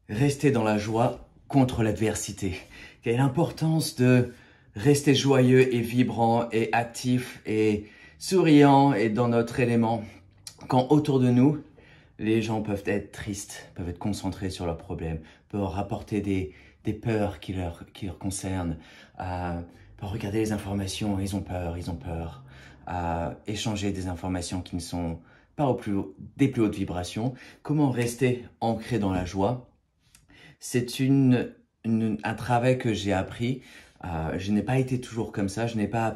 Rester dans la joie contre l'adversité. Quelle est l'importance de rester joyeux et vibrant et actif et souriant et dans notre élément quand autour de nous, les gens peuvent être tristes, peuvent être concentrés sur leurs problèmes, peuvent rapporter des peurs qui leur concernent, peuvent regarder les informations, ils ont peur, échanger des informations qui ne sont pas des plus hautes vibrations. Comment rester ancré dans la joie? C'est un travail que j'ai appris. Je n'ai pas été toujours comme ça, je n'ai pas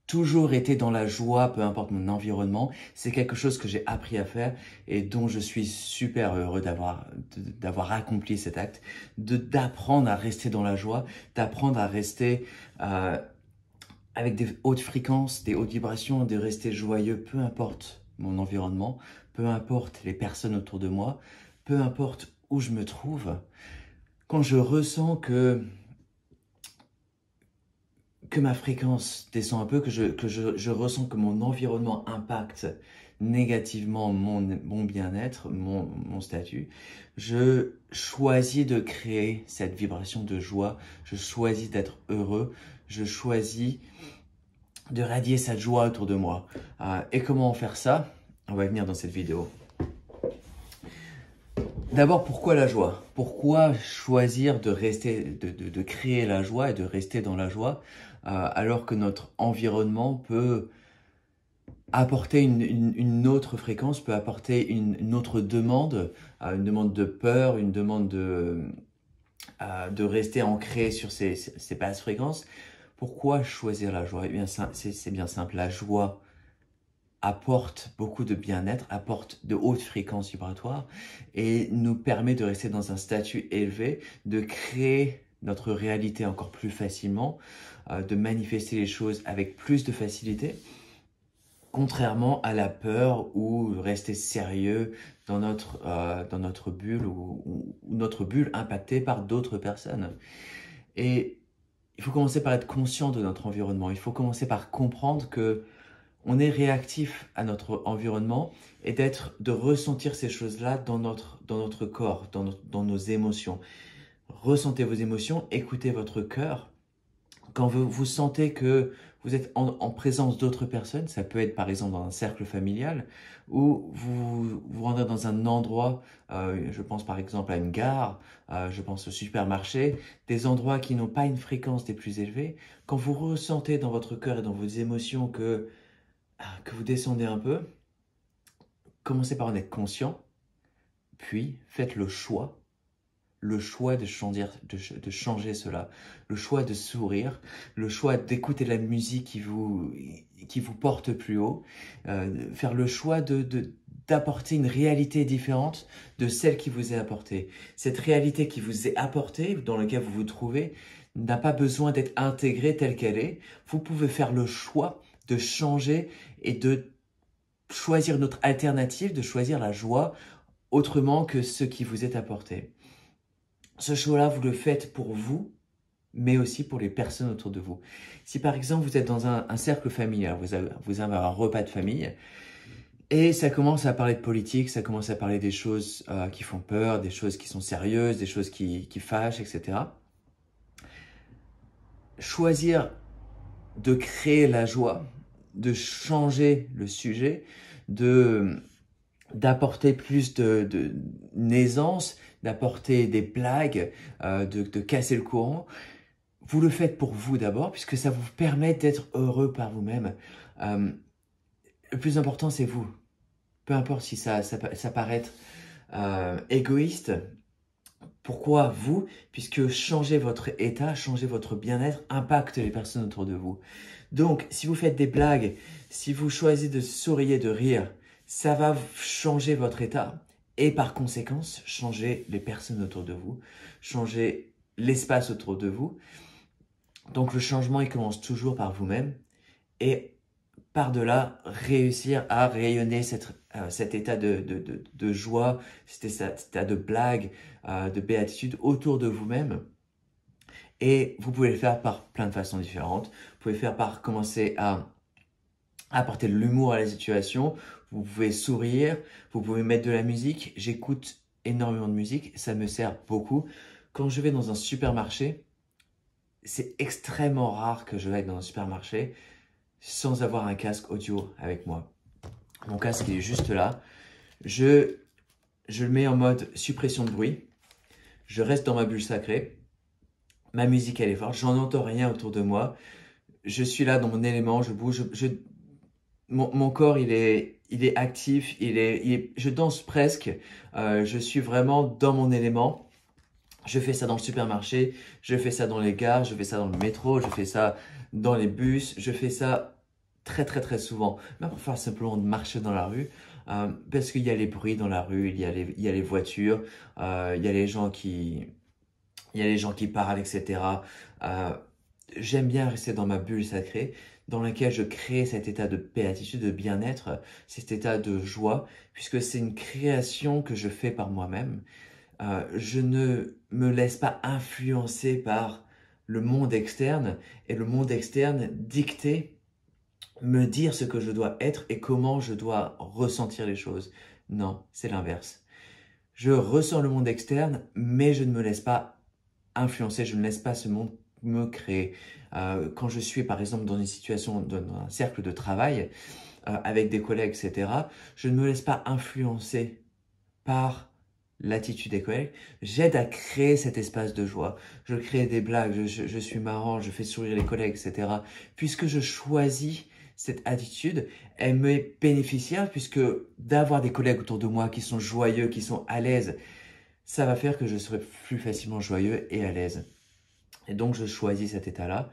toujours été dans la joie, peu importe mon environnement. C'est quelque chose que j'ai appris à faire et dont je suis super heureux d'avoir accompli cet acte, d'apprendre à rester dans la joie, d'apprendre à rester avec des hautes fréquences, des hautes vibrations, de rester joyeux, peu importe mon environnement, peu importe les personnes autour de moi, peu importe où je me trouve. Quand je ressens que ma fréquence descend un peu, que je ressens que mon environnement impacte négativement mon bien-être, mon statut, je choisis de créer cette vibration de joie, je choisis d'être heureux, je choisis de radier cette joie autour de moi. Et comment faire ça? On va y venir dans cette vidéo. D'abord, pourquoi la joie? Pourquoi choisir de créer la joie et de rester dans la joie alors que notre environnement peut apporter une autre fréquence, peut apporter une autre demande, une demande de peur, une demande de rester ancré sur ces basses fréquences. Pourquoi choisir la joie? Eh bien, c'est bien simple. La joie apporte beaucoup de bien-être, apporte de hautes fréquences vibratoires et nous permet de rester dans un statut élevé, de créer notre réalité encore plus facilement, de manifester les choses avec plus de facilité, contrairement à la peur ou rester sérieux dans notre bulle ou notre bulle impactée par d'autres personnes. Et il faut commencer par être conscient de notre environnement, il faut commencer par comprendre que on est réactif à notre environnement et de ressentir ces choses-là dans notre corps, dans nos émotions. Ressentez vos émotions, écoutez votre cœur. Quand vous sentez que vous êtes en présence d'autres personnes, ça peut être par exemple dans un cercle familial, ou vous rentrez dans un endroit, je pense par exemple à une gare, je pense au supermarché, des endroits qui n'ont pas une fréquence des plus élevées. Quand vous ressentez dans votre cœur et dans vos émotions que vous descendez un peu, commencez par en être conscient, puis faites le choix de changer cela, le choix de sourire, le choix d'écouter la musique qui vous porte plus haut, faire le choix d'apporter une réalité différente de celle qui vous est apportée. Cette réalité qui vous est apportée, dans laquelle vous vous trouvez, n'a pas besoin d'être intégrée telle qu'elle est. Vous pouvez faire le choix de changer et de choisir notre alternative, de choisir la joie autrement que ce qui vous est apporté. Ce choix-là, vous le faites pour vous, mais aussi pour les personnes autour de vous. Si par exemple, vous êtes dans un cercle familial, vous avez un repas de famille, et ça commence à parler de politique, ça commence à parler des choses qui font peur, des choses qui sont sérieuses, des choses qui fâchent, etc. Choisir de créer la joie, de changer le sujet, d'apporter plus d'aisance, d'apporter des blagues, de casser le courant. Vous le faites pour vous d'abord, puisque ça vous permet d'être heureux par vous-même. Le plus important, c'est vous. Peu importe si ça paraît être égoïste. Pourquoi vous? Puisque changer votre état, changer votre bien-être impacte les personnes autour de vous. Donc, si vous faites des blagues, si vous choisissez de sourire, de rire, ça va changer votre état et par conséquence, changer les personnes autour de vous, changer l'espace autour de vous. Donc, le changement, il commence toujours par vous-même et par-delà, réussir à rayonner cet état de joie, cet état de blague, de béatitude autour de vous-même. Et vous pouvez le faire par plein de façons différentes. Vous pouvez le faire par commencer à apporter de l'humour à la situation, vous pouvez sourire, vous pouvez mettre de la musique. J'écoute énormément de musique, ça me sert beaucoup. Quand je vais dans un supermarché, c'est extrêmement rare que je vais dans un supermarché sans avoir un casque audio avec moi. Mon casque il est juste là. Je le mets en mode suppression de bruit. Je reste dans ma bulle sacrée. Ma musique elle est forte, j'en entends rien autour de moi. Je suis là dans mon élément, je bouge, mon corps il est actif, je danse presque. Je suis vraiment dans mon élément. Je fais ça dans le supermarché, je fais ça dans les gares, je fais ça dans le métro, je fais ça dans les bus, je fais ça très souvent. Même pour faire simplement de marcher dans la rue, parce qu'il y a les bruits dans la rue, il y a les voitures, il y a les gens qui parlent, etc. J'aime bien rester dans ma bulle sacrée, dans laquelle je crée cet état de béatitude, de bien-être, cet état de joie, puisque c'est une création que je fais par moi-même. Je ne me laisse pas influencer par le monde externe et le monde externe dicter, me dire ce que je dois être et comment je dois ressentir les choses. Non, c'est l'inverse. Je ressens le monde externe, mais je ne me laisse pas influencer, je ne laisse pas ce monde me créer. Quand je suis par exemple dans une situation, dans un cercle de travail, avec des collègues, etc., je ne me laisse pas influencer par l'attitude des collègues, j'aide à créer cet espace de joie. Je crée des blagues, je suis marrant, je fais sourire les collègues, etc. Puisque je choisis cette attitude, elle m'est bénéficiaire puisque d'avoir des collègues autour de moi qui sont joyeux, qui sont à l'aise, ça va faire que je serai plus facilement joyeux et à l'aise. Et donc, je choisis cet état-là.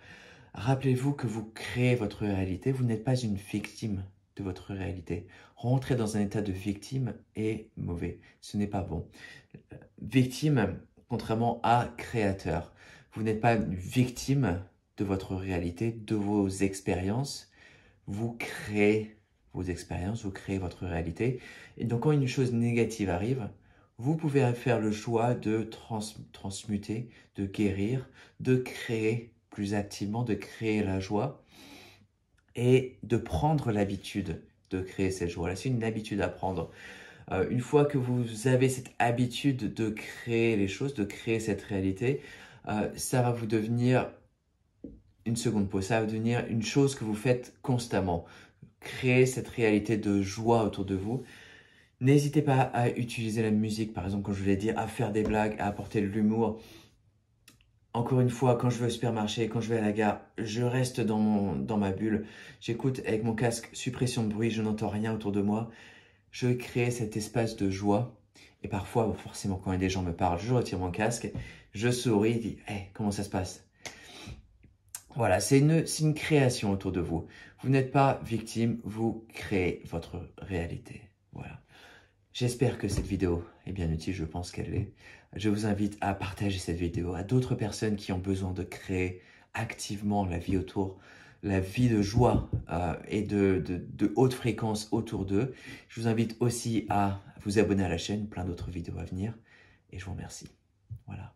Rappelez-vous que vous créez votre réalité, vous n'êtes pas une victime de votre réalité. Rentrer dans un état de victime est mauvais, ce n'est pas bon. Victime, contrairement à créateur, vous n'êtes pas une victime de votre réalité, de vos expériences. Vous créez vos expériences, vous créez votre réalité. Et donc quand une chose négative arrive, vous pouvez faire le choix de transmuter, de guérir, de créer plus activement, de créer la joie et de prendre l'habitude de créer cette joie-là. C'est une habitude à prendre. Une fois que vous avez cette habitude de créer les choses, de créer cette réalité, ça va vous devenir une seconde peau, ça va devenir une chose que vous faites constamment. Créer cette réalité de joie autour de vous. N'hésitez pas à utiliser la musique, par exemple, comme je vous l'ai dit, à faire des blagues, à apporter de l'humour. Encore une fois, quand je vais au supermarché, quand je vais à la gare, je reste dans ma bulle. J'écoute avec mon casque suppression de bruit, je n'entends rien autour de moi. Je crée cet espace de joie. Et parfois, forcément, quand des gens me parlent, je retire mon casque, je souris, je dis hey, « comment ça se passe ?» Voilà, c'est une création autour de vous. Vous n'êtes pas victime, vous créez votre réalité. Voilà. J'espère que cette vidéo est bien utile, je pense qu'elle l'est. Je vous invite à partager cette vidéo à d'autres personnes qui ont besoin de créer activement la vie autour, la vie de joie et de haute fréquence autour d'eux. Je vous invite aussi à vous abonner à la chaîne, plein d'autres vidéos à venir. Et je vous remercie. Voilà.